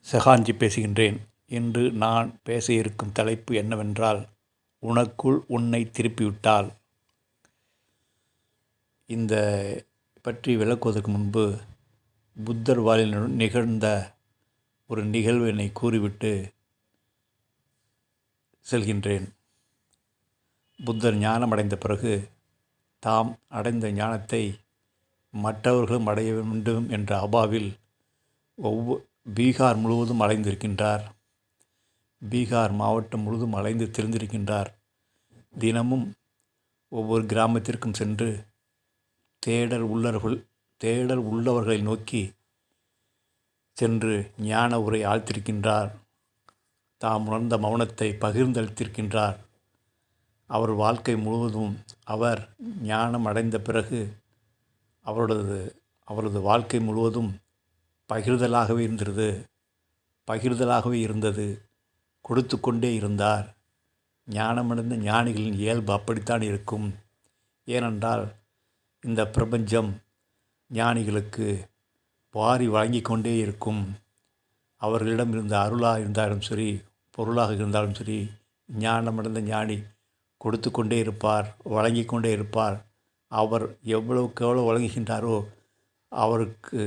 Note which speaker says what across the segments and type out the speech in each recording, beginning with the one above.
Speaker 1: செகாஞ்சி பேசுகின்றேன். இன்று நான் பேச இருக்கும் தலைப்பு என்னவென்றால், உனக்குள் உன்னை திருப்பிவிட்டால். இந்த பற்றி விளக்குவதற்கு முன்பு புத்தர் வாழ்வில் நிகழ்ந்த ஒரு நிகழ்வினை கூறிவிட்டு செல்கின்றேன். புத்தர் ஞானம் அடைந்த பிறகு தாம் அடைந்த ஞானத்தை மற்றவர்களும் அடைய வேண்டும் என்ற அபாவில் பீகார் முழுவதும் அலைந்திருக்கின்றார். பீகார் மாவட்டம் முழுவதும் அலைந்து திரிந்திருக்கின்றார். தினமும் ஒவ்வொரு கிராமத்திற்கும் சென்று தேடல் உள்ளவர்களை நோக்கி சென்று ஞான உரை ஆழ்த்திருக்கின்றார். தாம் உணர்ந்த மௌனத்தை பகிர்ந்தளித்திருக்கின்றார். அவர் வாழ்க்கை முழுவதும் அவர் ஞானம் அடைந்த பிறகு அவரது வாழ்க்கை முழுவதும் பகிர்தலாகவே இருந்தது. கொடுத்து கொண்டே இருந்தார். ஞானமடைந்த ஞானிகளின் இயல்பு அப்படித்தான் இருக்கும். ஏனென்றால் இந்த பிரபஞ்சம் ஞானிகளுக்கு வாரி வழங்கி கொண்டே இருக்கும். அவர்களிடம் இருந்த அருளாக இருந்தாலும் சரி, பொருளாக இருந்தாலும் சரி, ஞானமடைந்த ஞானி கொடுத்து கொண்டே இருப்பார், வழங்கி கொண்டே இருப்பார். அவர் எவ்வளவுக்கு எவ்வளோ வழங்குகின்றாரோ அவருக்கு,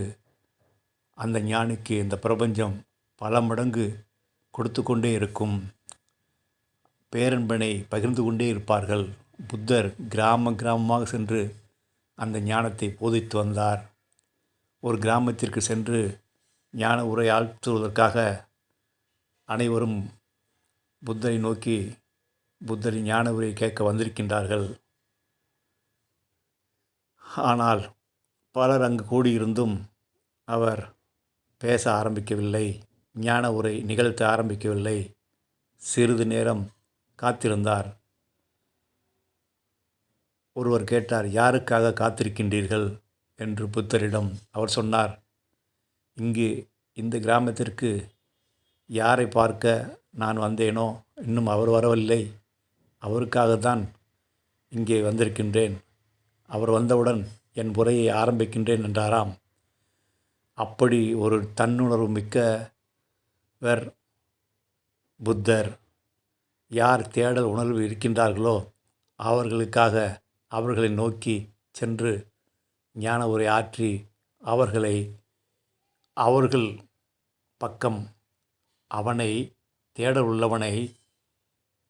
Speaker 1: அந்த ஞானிக்கு இந்த பிரபஞ்சம் பல மடங்கு கொடுத்து கொண்டே இருக்கும். பேரன்பனை பகிர்ந்து கொண்டே இருப்பார்கள். புத்தர் கிராமமாக சென்று அந்த ஞானத்தை போதித்து வந்தார். ஒரு கிராமத்திற்கு சென்று ஞான உரை ஆற்றுவதற்காக அனைவரும் புத்தரை நோக்கி புத்தரின் ஞான உரை கேட்க வந்திருக்கின்றார்கள். ஆனால் பலர் அங்கு கூடியிருந்தும் அவர் பேச ஆரம்பிக்கவில்லை. ஞான உரை நிகழ்த்த ஆரம்பிக்கவில்லை. சிறிது நேரம் காத்திருந்தார். ஒருவர் கேட்டார், யாருக்காக காத்திருக்கின்றீர்கள் என்று புத்தரிடம். அவர் சொன்னார், இங்கு இந்த கிராமத்திற்கு யாரை பார்க்க நான் வந்தேனோ இன்னும் அவர் வரவில்லை. அவருக்காகத்தான் இங்கே வந்திருக்கின்றேன். அவர் வந்தவுடன் என் உரையை ஆரம்பிக்கின்றேன் என்றாராம். அப்படி ஒரு தன்னுணர்வு மிக்கவர் புத்தர். யார் தேடல் உணர்வு இருக்கின்றார்களோ அவர்களுக்காக அவர்களை நோக்கி சென்று ஞான உரை ஆற்றி அவர்கள் பக்கம் அவனை தேடல் உள்ளவனை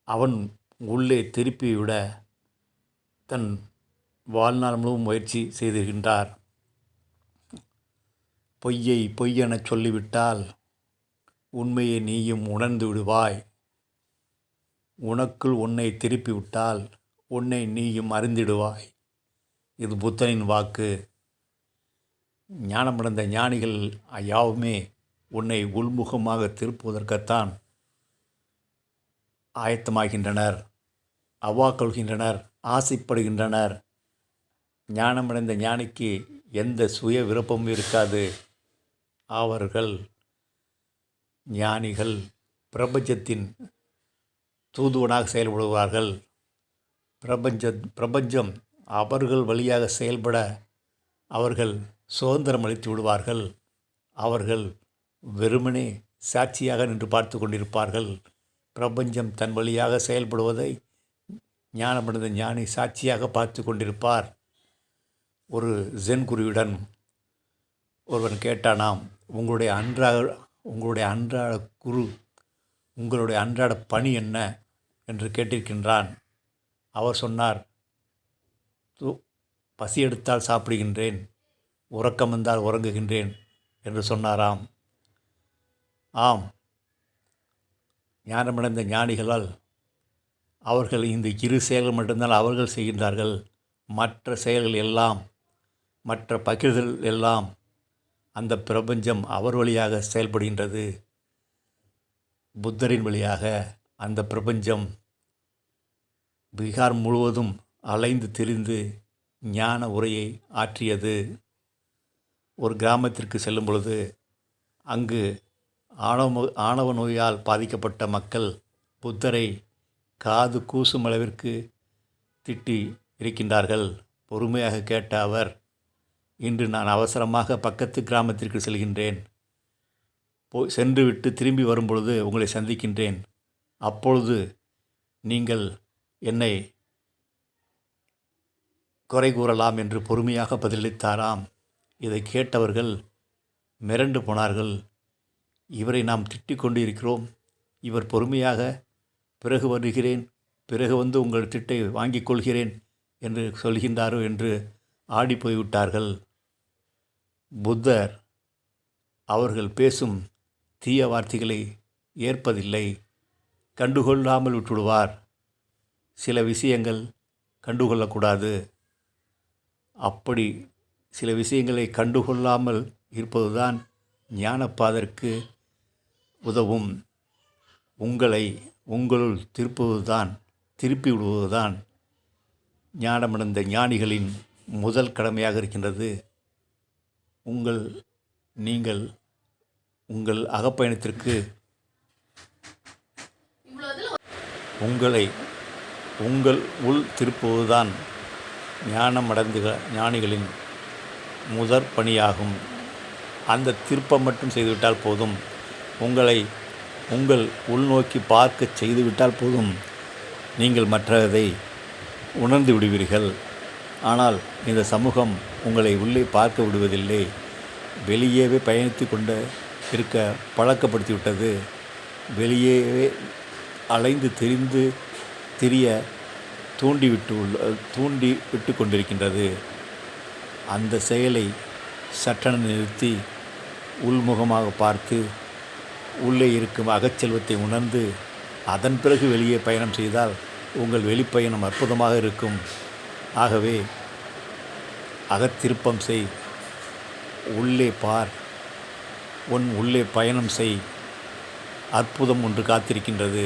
Speaker 1: அவன் உள்ளே திருப்பிவிட தன் வாழ்நாள் முழுவதும் முயற்சி செய்திருக்கின்றார். பொய்யை பொய்யெனச் சொல்லிவிட்டால் உண்மையை நீயும் உணர்ந்து விடுவாய். உனக்குள் உன்னை திருப்பிவிட்டால் உன்னை நீயும் அறிந்திடுவாய். இது புத்தனின் வாக்கு. ஞானமடைந்த ஞானிகள் யாவுமே உன்னை உள்முகமாக திருப்புவதற்குத்தான் ஆயத்தமாகின்றனர், அவ்வாக்கொள்கின்றனர், ஆசைப்படுகின்றனர். ஞானமடைந்த ஞானிக்கு எந்த சுய விருப்பமும் இருக்காது. அவர்கள் ஞானிகள் பிரபஞ்சத்தின் தூதுவனாக செயல்படுவார்கள். பிரபஞ்சம் அவர்கள் வழியாக செயல்பட அவர்கள் சுதந்திரம் அளித்து விடுவார்கள். அவர்கள் வெறுமனே சாட்சியாக நின்று பார்த்து கொண்டிருப்பார்கள். பிரபஞ்சம் தன் வழியாக செயல்படுவதை ஞானமடைந்த ஞானி சாட்சியாக பார்த்து கொண்டிருப்பார். ஒரு ஜென் குருவிடம் ஒருவன் கேட்டானாம், உங்களுடைய அன்றாட குரு உங்களுடைய அன்றாட பணி என்ன என்று கேட்டிருக்கின்றான். அவர் சொன்னார், பசி எடுத்தால் சாப்பிடுகின்றேன், உறக்கம் வந்தால் உறங்குகின்றேன் என்று சொன்னாராம். ஆம், ஞானமடைந்த ஞானிகளால் அவர்கள் இந்த இரு செயல்கள் மட்டும்தான் அவர்கள் செய்கின்றார்கள். மற்ற செயல்கள் எல்லாம், மற்ற பகிர்தல் எல்லாம் அந்த பிரபஞ்சம் அவர் வழியாக செயல்படுகின்றது. புத்தரின் வழியாக அந்த பிரபஞ்சம் பீகார் முழுவதும் அலைந்து திரிந்து ஞான உரையை ஆற்றியது. ஒரு கிராமத்திற்கு செல்லும் பொழுது அங்கு ஆணவ நோயால் பாதிக்கப்பட்ட மக்கள் புத்தரை காது கூசும் அளவிற்கு திட்டி இருக்கின்றார்கள். பொறுமையாக கேட்ட அவர், இன்று நான் அவசரமாக பக்கத்து கிராமத்திற்கு செல்கின்றேன். சென்றுவிட்டு திரும்பி வரும்பொழுது உங்களை சந்திக்கின்றேன். அப்பொழுது நீங்கள் என்னை குறை கூறலாம் என்று பொறுமையாக பதிலளித்தாராம். இதை கேட்டவர்கள் மிரண்டு போனார்கள். இவரை நாம் திட்டிக் கொண்டு இருக்கிறோம், இவர் பொறுமையாக பிறகு வருகிறேன், பிறகு வந்து உங்கள் திட்டை வாங்கிக் கொள்கிறேன் என்று சொல்கின்றாரோ என்று ஆடி போய்விட்டார்கள். புத்தர் அவர்கள் பேசும் தீய வார்த்தைகளை ஏற்பதில்லை, கண்டுகொள்ளாமல் விட்டுவிடுவார். சில விஷயங்கள் கண்டுகொள்ளக்கூடாது. அப்படி சில விஷயங்களை கண்டுகொள்ளாமல் இருப்பதுதான் ஞானப்பாதற்கு உதவும். உங்களை உங்களுள் திருப்பி விடுவதுதான் ஞானமடைந்த ஞானிகளின் முதல் கடமையாக இருக்கின்றது. நீங்கள் உங்கள் அகப்பயணத்திற்கு உங்களை உங்கள் உள் திருப்புவதுதான் ஞானமடைந்த ஞானிகளின் முதற் பணியாகும். அந்த திருப்பம் மட்டும் செய்துவிட்டால் போதும். உங்களை உங்கள் உள்நோக்கி பார்க்க செய்துவிட்டால் போதும். நீங்கள் மற்றதை உணர்ந்து விடுவீர்கள். ஆனால் இந்த சமூகம் உங்களை உள்ளே பார்க்க விடுவதில்லை. வெளியேவே பயணித்து கொண்டு இருக்க பழக்கப்படுத்திவிட்டது. வெளியேவே அலைந்து திரிய தூண்டிவிட்டு கொண்டிருக்கின்றது. அந்த செயலை சட்டென நிறுத்தி உள்முகமாக பார்த்து உள்ளே இருக்கும் அகச்செல்வத்தை உணர்ந்து அதன் பிறகு வெளியே பயணம் செய்தால் உங்கள் வெளிப்பயணம் அற்புதமாக இருக்கும். ஆகவே அகத்திருப்பம் செய், உள்ளே பார், உள்ளே பயணம் செய். அற்புதம் ஒன்று காத்திருக்கின்றது.